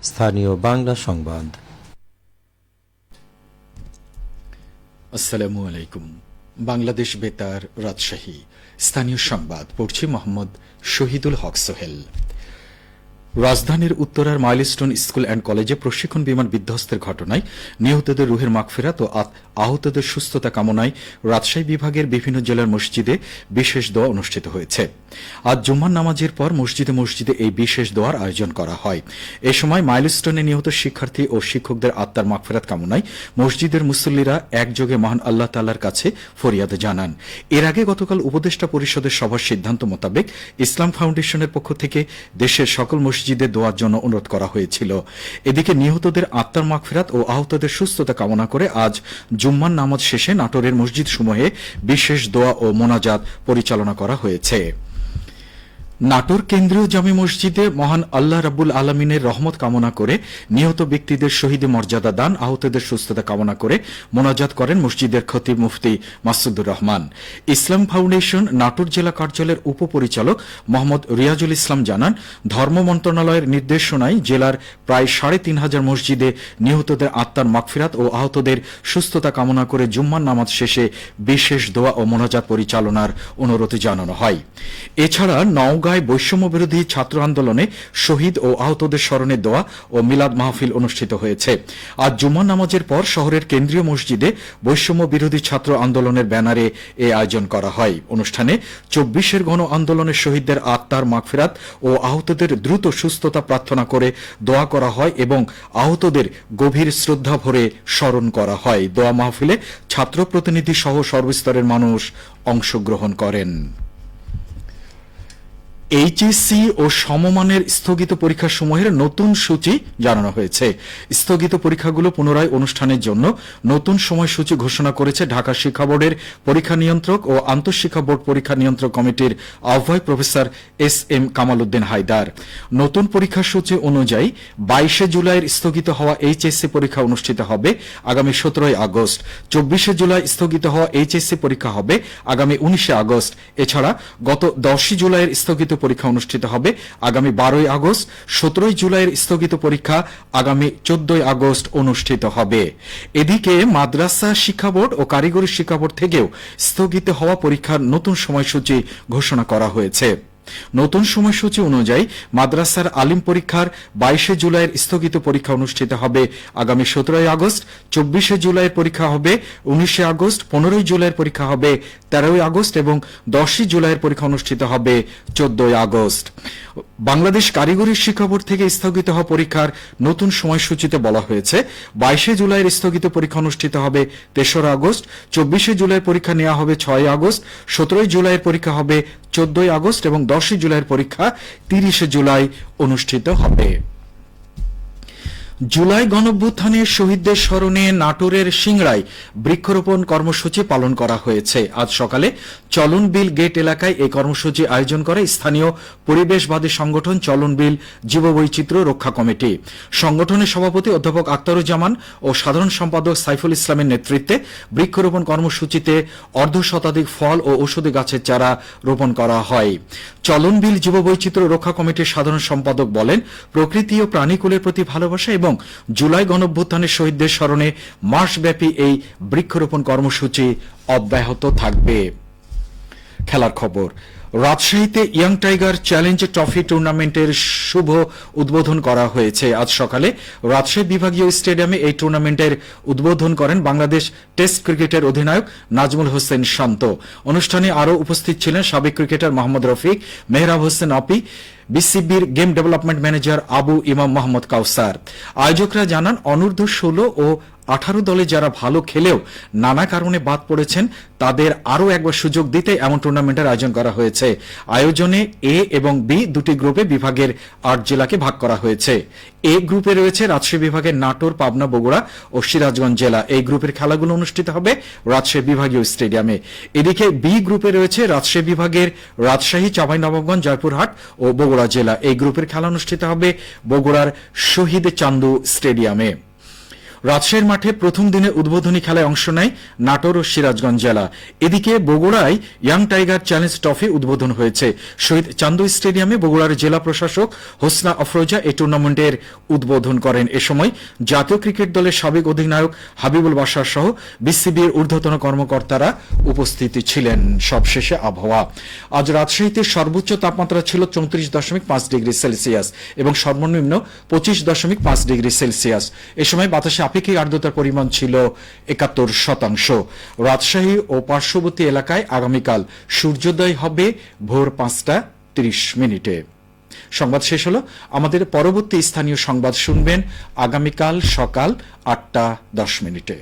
স্থানীয় বাংলা সংবাদ। আসসালামু আলাইকুম। বাংলাদেশ বেতার, রাজশাহী। স্থানীয় সংবাদ পড়ছি মোহাম্মদ শহীদুল হক সোহেল। রাজধানীর উত্তরার মাইলস্টোন স্কুল অ্যান্ড কলেজে প্রশিক্ষণ বিমান বিধ্বস্তের ঘটনায় নিহতদের রুহের মাগফিরাত ও আহতদের সুস্থতা কামনায় রাজশাহী বিভাগের বিভিন্ন জেলার মসজিদে বিশেষ দোয়া অনুষ্ঠিত হয়েছে। আজ জুম্মার নামাজের পর মসজিদে মসজিদে এই বিশেষ দোয়ার আয়োজন করা হয়। এ সময় মাইলস্টোনে নিহত শিক্ষার্থী ও শিক্ষকদের আত্মার মাগফিরাত কামনায় মসজিদের মুসল্লিরা একযোগে মহান আল্লাহ তাআলার কাছে ফরিয়াদ জানান। এর আগে গতকাল উপদেষ্টা পরিষদের সভার সিদ্ধান্ত মোতাবেক ইসলাম ফাউন্ডেশনের পক্ষ থেকে দেশের সকল মসজিদে দোয়ার জন্য অনুরোধ করা হয়েছিল। এদিকে নিহতদের আত্মার মাগফিরাত ও আহতদের সুস্থতা কামনা করে আজ জুম্মার নামাজ শেষে নাটোরের মসজিদসমূহে বিশেষ দোয়া ও মোনাজাত পরিচালনা করা হয়েছে। নাটোর কেন্দ্রীয় জামে মসজিদে মহান আল্লাহ রাব্বুল আলামিনের রহমত কামনা করে নিহত ব্যক্তিদের শহীদে মর্যাদা দান, আহতদের সুস্থতা কামনা করে মোনাজাত করেন মসজিদের খতিব মুফতি মাসুদুর রহমান। ইসলাম ফাউন্ডেশন নাটোর জেলা কার্যালয়ের উপপরিচালক মোহাম্মদ রিয়াজুল ইসলাম জানান, ধর্ম মন্ত্রণালয়ের নির্দেশনায় জেলার প্রায় ৩৫০০ মসজিদে নিহতদের আত্মার মাগফিরাত ও আহতদের সুস্থতা কামনা করে জুম্মার নামাজ শেষে বিশেষ দোয়া ও মোনাজাত পরিচালনার অনুরোধ জানানো হয়। এছাড়া নওগাঁয় বৈষম্য বিরোধী ছাত্র আন্দোলনে শহীদ ও আহতদের স্মরণে দোয়া ও মিলাদ মাহফিল অনুষ্ঠিত হয়েছে। আজ জুম্মার নামাজের পর শহরের কেন্দ্রীয় মসজিদে বৈষম্য বিরোধী ছাত্র আন্দোলনের ব্যানারে এ আয়োজন করা হয়। অনুষ্ঠানে ২৪ গণ আন্দোলনের শহীদদের আত্মার মাগফিরাত ও আহতদের দ্রুত সুস্থতা প্রার্থনা করে দোয়া করা হয় এবং আহতদের গভীর শ্রদ্ধা ভরে স্মরণ করা হয়। দোয়া মাহফিলে ছাত্র প্রতিনিধি সহ সর্বস্তরের মানুষ অংশগ্রহণ করেন। এইচএসসি ও সমমানের স্থগিত পরীক্ষাসমূহের নতুন সূচি জানানো হয়েছে। স্থগিত পরীক্ষাগুলো পুনরায় অনুষ্ঠানের জন্য নতুন সময়সূচি ঘোষণা করেছে ঢাকা শিক্ষা বোর্ডের পরীক্ষা নিয়ন্ত্রক ও আন্তঃশিক্ষা বোর্ড পরীক্ষা নিয়ন্ত্রক কমিটির আহ্বায়ক প্রফেসর এস.এম. কামাল উদ্দিন হায়দার। নতুন পরীক্ষা সূচি অনুযায়ী ২২ জুলাইয়ের স্থগিত হওয়া এইচএসসি পরীক্ষা অনুষ্ঠিত হবে আগামী ১৭ আগস্ট। ২৪ জুলাই স্থগিত হওয়া এইচএসসি পরীক্ষা হবে আগামী ১৯ আগস্ট। এছাড়া গত ১০ জুলাইয়ের স্থগিত পরীক্ষা অনুষ্ঠিত হবে আগামী ১২ আগস্ট। ১৭ জুলাইয়ের স্থগিত পরীক্ষা আগামী ১৪ আগস্ট অনুষ্ঠিত হবে। এদিকে মাদ্রাসা শিক্ষা বোর্ড ও কারিগরি শিক্ষা বোর্ড থেকেও স্থগিত হওয়া পরীক্ষার নতুন সময়সূচি ঘোষণা করা হয়েছে। নতুন সময়সূচি অনুযায়ী মাদ্রাসার আলিম পরীক্ষার ২২ জুলাইয়ের স্থগিত পরীক্ষা অনুষ্ঠিত হবে আগামী ১৭ আগস্ট। ২৪ জুলাইয়ের পরীক্ষা হবে ১৯ আগস্ট। ১৫ জুলাইয়ের পরীক্ষা হবে ১৩ আগস্ট এবং ১০ জুলাইয়ের পরীক্ষা অনুষ্ঠিত হবে ১৪ আগস্ট। বাংলাদেশ কারিগরি শিক্ষা বোর্ড থেকে স্থগিত হওয়া পরীক্ষার নতুন সময়সূচিতে বলা হয়েছে ২২ জুলাইয়ের স্থগিত পরীক্ষা অনুষ্ঠিত হবে ৩রা আগস্ট। ২৪ জুলাইয়ের পরীক্ষা নেওয়া হবে ৬ আগস্ট। ১৭ জুলাইয়ের পরীক্ষা হবে ১৪ আগস্ট এবং ১০ জুলাইয়ের পরীক্ষা ৩০ জুলাই অনুষ্ঠিত হবে। জুলাই গণঅভ্যুত্থানে শহীদদের স্মরণে নাটোরের সিংড়ায় বৃক্ষরোপণ কর্মসূচি পালন করা হয়েছে। আজ সকালে চলনবিল গেট এলাকায় এই কর্মসূচি আয়োজন করে স্থানীয় পরিবেশবাদী সংগঠন চলনবিল জীববৈচিত্র্য রক্ষা কমিটি। সংগঠনের সভাপতি অধ্যাপক আখতারুজ্জামান ও সাধারণ সম্পাদক সাইফুল ইসলামের নেতৃত্বে বৃক্ষরোপণ কর্মসূচিতে অর্ধশতাধিক ফল ও ঔষধি গাছের চারা রোপণ করা হয়। চলনবিল জীববৈচিত্র্য রক্ষা কমিটির সাধারণ সম্পাদক বলেন, প্রকৃতি ও প্রাণীকুলের প্রতি ভালোবাসা এবং জুলাই গণঅভ্যুত্থানের শহীদদের স্মরণে মাসব্যাপী এই বৃক্ষরোপণ কর্মসূচি অব্যাহত থাকবে। খেলার খবর। রাজশাহীতে ইয়াং টাইগার চ্যালেঞ্জ ট্রফি টুর্নামেন্টের শুভ উদ্বোধন করা হয়েছে। আজ সকালে রাজশাহী বিভাগীয় স্টেডিয়ামে এই টুর্নামেন্টের উদ্বোধন করেন বাংলাদেশ টেস্ট ক্রিকেটের অধিনায়ক নাজমুল হোসেন শান্ত। অনুষ্ঠানে আরও উপস্থিত ছিলেন সাবেক ক্রিকেটার মোহাম্মদ রফিক, মেহরাব হোসেন অপি, বিসিবির গেম ডেভেলপমেন্ট ম্যানেজার আবু ইমাম মোহাম্মদ কাউসার। আয়োজকরা জানান, অনূর্ধ্ব ১৬ ও ১৮ দলে যারা ভালো খেলেও নানা কারণে বাদ পড়েছেন তাদের আরও একবার সুযোগ দিতে এমন টুর্নামেন্টের আয়োজন করা হয়েছে। আয়োজনে এ এবং বি দুটি গ্রুপে বিভাগের ৮ জেলাকে ভাগ করা হয়েছে। এ গ্রুপে রয়েছে রাজশাহী বিভাগের নাটোর, পাবনা, বগুড়া ও সিরাজগঞ্জ জেলা। এই গ্রুপের খেলাগুলো অনুষ্ঠিত হবে রাজশাহী বিভাগীয় স্টেডিয়ামে। এদিকে বি গ্রুপে রয়েছে রাজশাহী বিভাগের রাজশাহী, চাঁপাইনবাবগঞ্জ, জয়পুরহাট ও বগুড়া জেলা। এই গ্রুপের খেলা অনুষ্ঠিত হবে বগুড়ার শহীদ চান্দু স্টেডিয়ামে। রাজশাহীর মাঠে প্রথম দিনে উদ্বোধনী খেলায় অংশ নেয় নাটোর ও সিরাজগঞ্জ জেলা। এদিকে বগুড়ায় ইয়াং টাইগার চ্যালেঞ্জ ট্রফি উদ্বোধন হয়েছে। শহীদ চান্দু স্টেডিয়ামে বগুড়ার জেলা প্রশাসক হোসনা আফরোজা এই টুর্নামেন্টের উদ্বোধন করেন। এ সময় জাতীয় ক্রিকেট দলের সাবেক অধিনায়ক হাবিবুল বাশার সহ বিসিবির ঊর্ধ্বতন কর্মকর্তারা উপস্থিত ছিলেন। সবশেষে আবহাওয়া। আজ রাজশাহীতে সর্বোচ্চ তাপমাত্রা ছিল 34.5 ডিগ্রি সেলসিয়াস এবং সর্বনিম্ন 25.5 ডিগ্রি সেলসিয়াস। এ সময় বাতাসে আপেক্ষিক আর্দ্রতার পরিমাণ ছিল 71%। রাজশাহী ও পার্শ্ববর্তী এলাকায় আগামীকাল সূর্যোদয় হবে ভোর 5:30। সংবাদ শেষ হলো। আমাদের পরবর্তী স্থানীয় সংবাদ শুনবেন আগামীকাল সকাল 8:10।